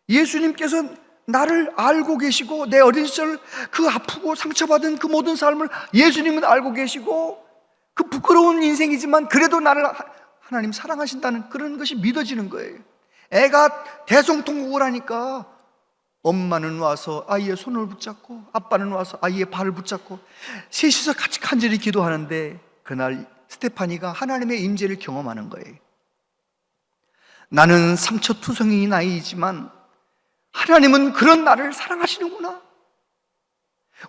예수님께서 나를 알고 계시고 내 어린 시절 그 아프고 상처받은 그 모든 삶을 예수님은 알고 계시고 그 부끄러운 인생이지만 그래도 나를 하나님 사랑하신다는 그런 것이 믿어지는 거예요. 애가 대성통곡을 하니까 엄마는 와서 아이의 손을 붙잡고 아빠는 와서 아이의 발을 붙잡고 셋이서 같이 간절히 기도하는데 그날 스테파니가 하나님의 임재를 경험하는 거예요. 나는 상처투성이인 아이이지만 하나님은 그런 나를 사랑하시는구나.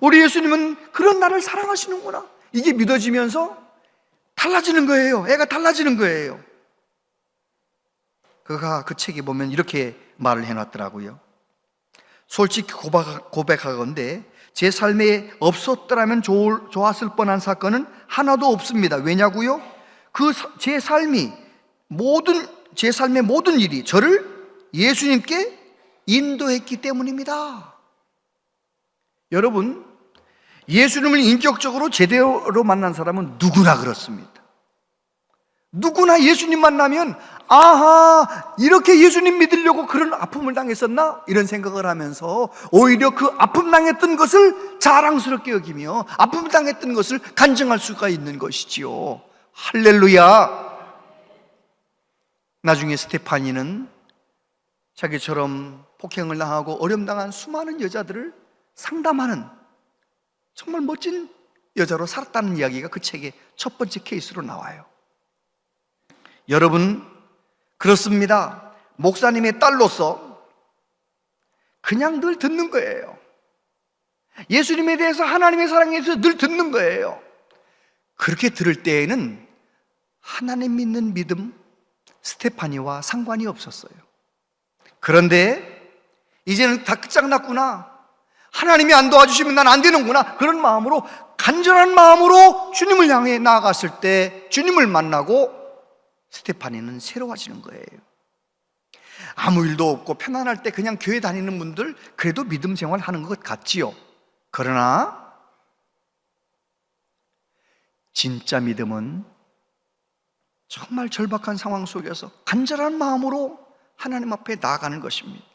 우리 예수님은 그런 나를 사랑하시는구나. 이게 믿어지면서 달라지는 거예요. 애가 달라지는 거예요. 그가 그 책에 보면 이렇게 말을 해놨더라고요. 솔직히 고백하건대 제 삶에 없었더라면 좋았을 뻔한 사건은 하나도 없습니다. 왜냐고요? 제 삶의 모든 일이 저를 예수님께 인도했기 때문입니다. 여러분, 예수님을 인격적으로 제대로 만난 사람은 누구나 그렇습니다. 누구나 예수님 만나면 아하, 이렇게 예수님 믿으려고 그런 아픔을 당했었나? 이런 생각을 하면서 오히려 그 아픔 당했던 것을 자랑스럽게 여기며 아픔 당했던 것을 간증할 수가 있는 것이지요. 할렐루야. 나중에 스테파니는 자기처럼 폭행을 당하고 어려움당한 수많은 여자들을 상담하는 정말 멋진 여자로 살았다는 이야기가 그 책의 첫 번째 케이스로 나와요. 여러분, 그렇습니다. 목사님의 딸로서 그냥 늘 듣는 거예요. 예수님에 대해서, 하나님의 사랑에 대해서 늘 듣는 거예요. 그렇게 들을 때에는 하나님 믿는 믿음 스테파니와 상관이 없었어요. 그런데 이제는 다 끝장났구나, 하나님이 안 도와주시면 난 안 되는구나, 그런 마음으로, 간절한 마음으로 주님을 향해 나아갔을 때 주님을 만나고 스테파니는 새로워지는 거예요. 아무 일도 없고 편안할 때 그냥 교회 다니는 분들 그래도 믿음 생활하는 것 같지요. 그러나 진짜 믿음은 정말 절박한 상황 속에서 간절한 마음으로 하나님 앞에 나아가는 것입니다.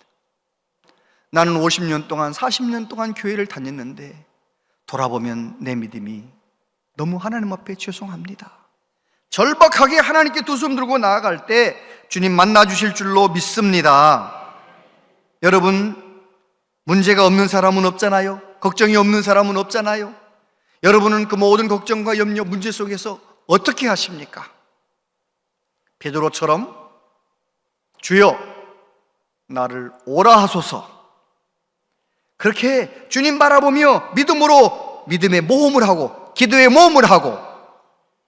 나는 50년 동안 40년 동안 교회를 다녔는데 돌아보면 내 믿음이 너무 하나님 앞에 죄송합니다. 절박하게 하나님께 두 손 들고 나아갈 때 주님 만나 주실 줄로 믿습니다. 여러분, 문제가 없는 사람은 없잖아요. 걱정이 없는 사람은 없잖아요. 여러분은 그 모든 걱정과 염려, 문제 속에서 어떻게 하십니까? 베드로처럼 주여 나를 오라 하소서, 그렇게 주님 바라보며 믿음으로 믿음의 모험을 하고 기도의 모험을 하고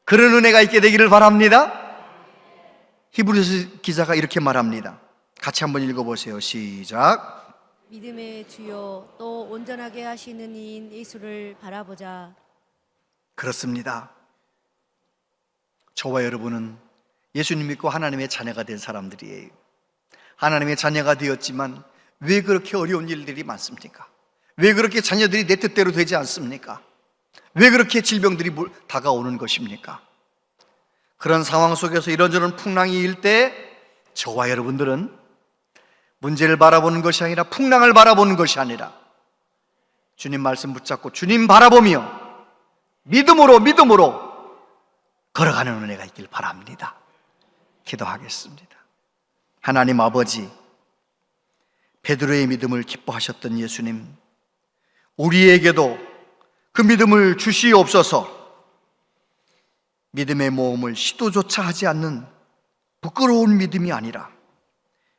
그런 은혜가 있게 되기를 바랍니다. 히브리서 기자가 이렇게 말합니다. 같이 한번 읽어보세요. 시작. 믿음의 주요 또 온전하게 하시는 이인 예수를 바라보자. 그렇습니다. 저와 여러분은 예수님 믿고 하나님의 자녀가 된 사람들이에요. 하나님의 자녀가 되었지만 왜 그렇게 어려운 일들이 많습니까? 왜 그렇게 자녀들이 내 뜻대로 되지 않습니까? 왜 그렇게 질병들이 다가오는 것입니까? 그런 상황 속에서 이런저런 풍랑이 일 때 저와 여러분들은 문제를 바라보는 것이 아니라 풍랑을 바라보는 것이 아니라 주님 말씀 붙잡고 주님 바라보며 믿음으로 걸어가는 은혜가 있길 바랍니다. 기도하겠습니다. 하나님 아버지, 베드로의 믿음을 기뻐하셨던 예수님, 우리에게도 그 믿음을 주시옵소서. 믿음의 모험을 시도조차 하지 않는 부끄러운 믿음이 아니라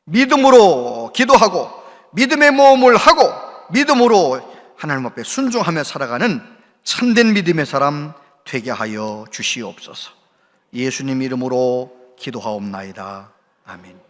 믿음으로 기도하고 믿음의 모험을 하고 믿음으로 하나님 앞에 순종하며 살아가는 참된 믿음의 사람 되게 하여 주시옵소서. 예수님 이름으로 기도하옵나이다. 아멘.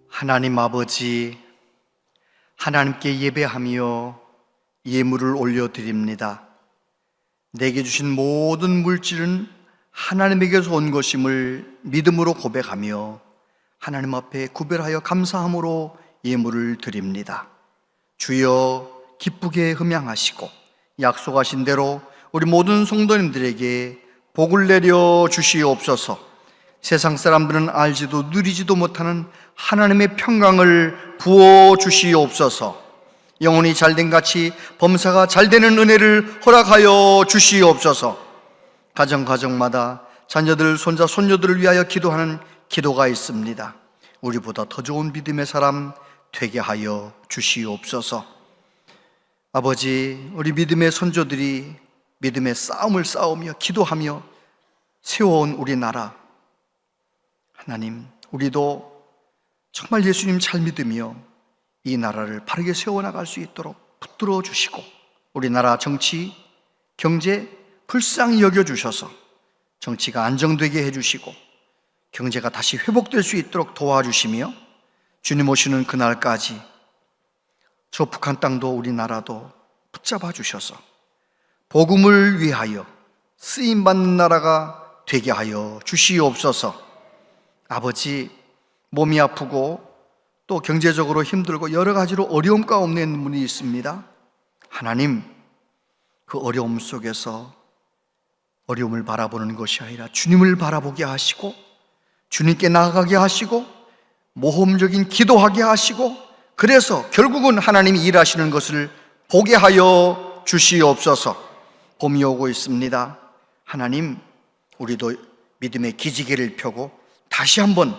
하나님 아버지, 하나님께 예배하며 예물을 올려드립니다. 내게 주신 모든 물질은 하나님에게서 온 것임을 믿음으로 고백하며 하나님 앞에 구별하여 감사함으로 예물을 드립니다. 주여 기쁘게 흠양하시고 약속하신 대로 우리 모든 성도님들에게 복을 내려 주시옵소서. 세상 사람들은 알지도 누리지도 못하는 하나님의 평강을 부어 주시옵소서. 영혼이 잘된 같이 범사가 잘되는 은혜를 허락하여 주시옵소서. 가정마다 자녀들, 손자, 손녀들을 위하여 기도하는 기도가 있습니다. 우리보다 더 좋은 믿음의 사람 되게 하여 주시옵소서. 아버지, 우리 믿음의 선조들이 믿음의 싸움을 싸우며 기도하며 세워온 우리나라, 하나님, 우리도 정말 예수님 잘 믿으며 이 나라를 바르게 세워나갈 수 있도록 붙들어 주시고 우리나라 정치, 경제 불쌍히 여겨주셔서 정치가 안정되게 해주시고 경제가 다시 회복될 수 있도록 도와주시며 주님 오시는 그날까지 저 북한 땅도 우리나라도 붙잡아 주셔서 복음을 위하여 쓰임받는 나라가 되게 하여 주시옵소서. 아버지, 몸이 아프고 또 경제적으로 힘들고 여러 가지로 어려움 가운데 있는 분이 있습니다. 하나님, 그 어려움 속에서 어려움을 바라보는 것이 아니라 주님을 바라보게 하시고 주님께 나아가게 하시고 모험적인 기도하게 하시고 그래서 결국은 하나님이 일하시는 것을 보게 하여 주시옵소서. 봄이 오고 있습니다. 하나님, 우리도 믿음의 기지개를 펴고 다시 한번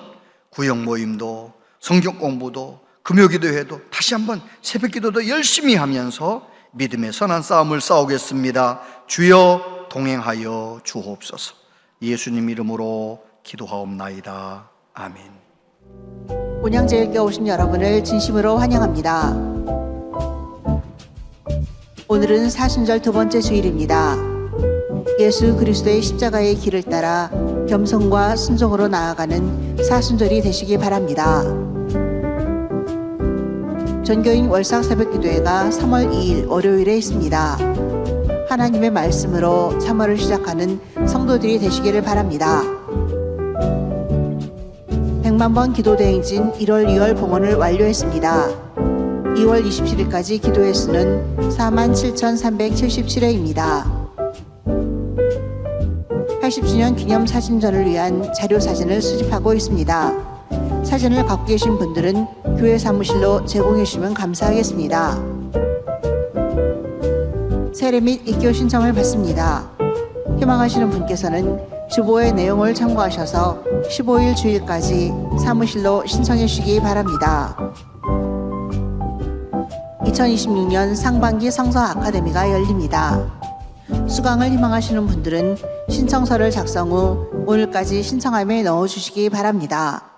구역 모임도 성경 공부도 금요기도회도 다시 한번 새벽기도도 열심히 하면서 믿음의 선한 싸움을 싸우겠습니다. 주여 동행하여 주옵소서. 예수님 이름으로 기도하옵나이다. 아멘. 본향제일교회 오신 여러분을 진심으로 환영합니다. 오늘은 사순절 두 번째 주일입니다. 예수 그리스도의 십자가의 길을 따라 겸손과 순종으로 나아가는 사순절이 되시기 바랍니다. 전교인 월삭 새벽기도회가 3월 2일 월요일에 있습니다. 하나님의 말씀으로 참여를 시작하는 성도들이 되시기를 바랍니다. 100만 번 기도대행진 1월 2월 봉헌을 완료했습니다. 2월 27일까지 기도회 수는 47,377회입니다. 80주년 기념 사진전을 위한 자료 사진을 수집하고 있습니다. 사진을 갖고 계신 분들은 교회 사무실로 제공해 주시면 감사하겠습니다. 세례 및 입교 신청을 받습니다. 희망하시는 분께서는 주보의 내용을 참고하셔서 15일 주일까지 사무실로 신청해 주시기 바랍니다. 2026년 상반기 성서 아카데미가 열립니다. 수강을 희망하시는 분들은 신청서를 작성 후 오늘까지 신청함에 넣어주시기 바랍니다.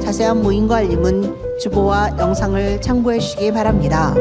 자세한 모임과 알림은 주보와 영상을 참고해 주시기 바랍니다.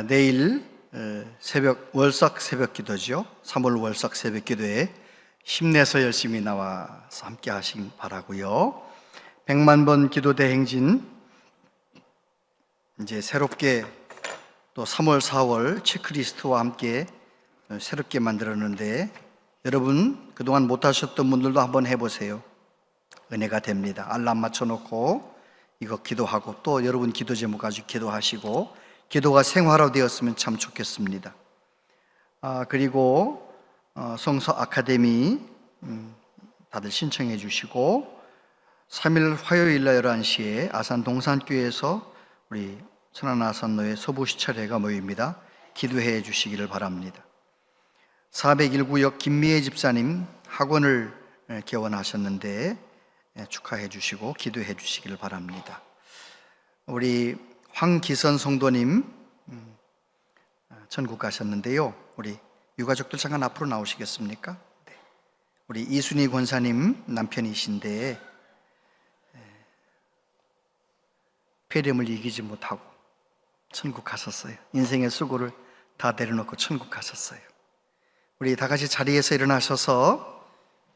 내일 월삭 새벽 기도죠. 3월 월삭 새벽 기도에 힘내서 열심히 나와서 함께 하시기 바라고요. 100만 번 기도 대행진 이제 새롭게 또 3월 4월 체크리스트와 함께 새롭게 만들었는데 여러분 그동안 못하셨던 분들도 한번 해보세요. 은혜가 됩니다. 알람 맞춰놓고 이거 기도하고 또 여러분 기도 제목 가지고 기도하시고 기도가 생활화되었으면 참 좋겠습니다. 그리고 성서 아카데미 다들 신청해 주시고 3일 화요일 날 11시에 아산 동산교회에서 우리 천안아산노회 서부시찰회가 모입니다. 기도해 주시기를 바랍니다. 401구역 김미애 집사님 학원을 개원하셨는데 축하해 주시고 기도해 주시기를 바랍니다. 우리 황기선 성도님 천국 가셨는데요. 우리 유가족들 잠깐 앞으로 나오시겠습니까? 네. 우리 이순희 권사님 남편이신데 폐렴을 이기지 못하고 천국 가셨어요. 인생의 수고를 다 내려놓고 천국 가셨어요. 우리 다 같이 자리에서 일어나셔서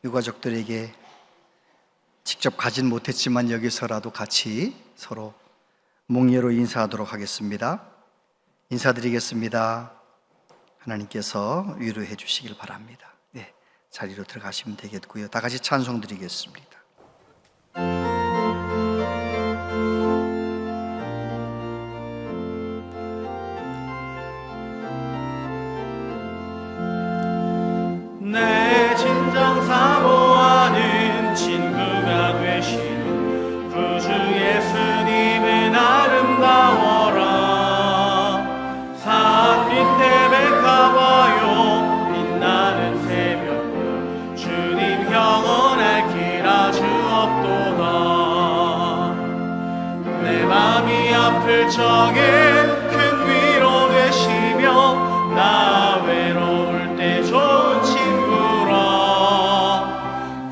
유가족들에게 직접 가진 못했지만 여기서라도 같이 서로 몽예로 인사하도록 하겠습니다. 인사드리겠습니다. 하나님께서 위로해 주시길 바랍니다. 네, 자리로 들어가시면 되겠고요. 다 같이 찬송 드리겠습니다. 적에 큰 위로 되시며 나 외로울 때 좋은 친구라.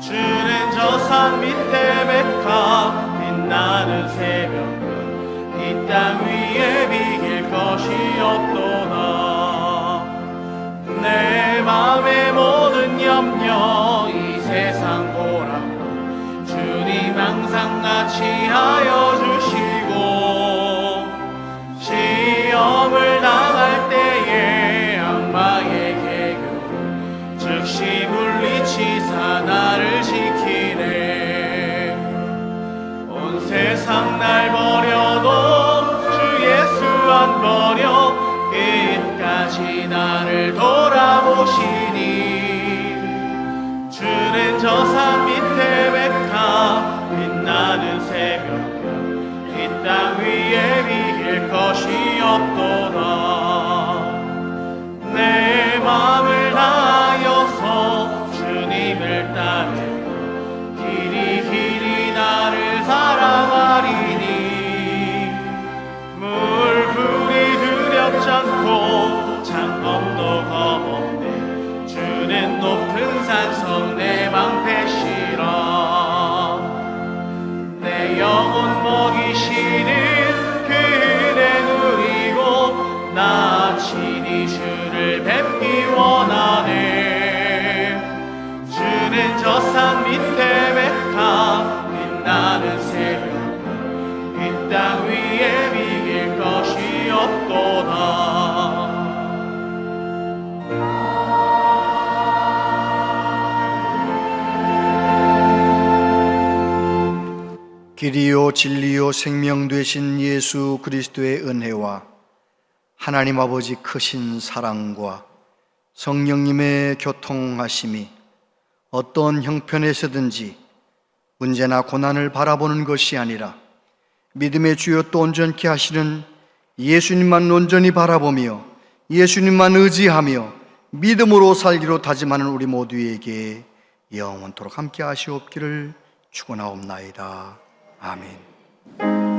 주는 저 산 밑에 백합 빛나는 새벽은 이 땅 위에 비길 것이 없도다. 내 맘의 모든 염려 이 세상 고랑도 주님 항상 같이 하여 주시고, 시험을 당할 때에 악마의 계교를 즉시 물리치사 나를 지키네. 온 세상 날 버려도 주 예수 안 버려 끝까지 나를 돌아보시니. 주는 저 산 밑에 백합 빛나는 새벽별 이 땅 위에 비길 것이 없도다. 내 맘을 다하여서 주님을 따르며 길이 길이 나를 사랑하리니. 물불이 두렵지 않고 창검도 겁없네. 주는 높은 산성 내 방패시라. 내 영혼 먹이시는 그 은혜 누리고 나 친히 주를 뵙기 원하네. 주는 저 산 밑에 백합 빛나는 새벽별 이 땅 위에 비길 것이 없도다. 길이요 진리요 생명 되신 예수 그리스도의 은혜와 하나님 아버지 크신 사랑과 성령님의 교통하심이 어떤 형편에서든지 문제나 고난을 바라보는 것이 아니라 믿음의 주요 또 온전케 하시는 예수님만 온전히 바라보며 예수님만 의지하며 믿음으로 살기로 다짐하는 우리 모두에게 영원토록 함께 하시옵기를 축원하옵나이다. 아멘.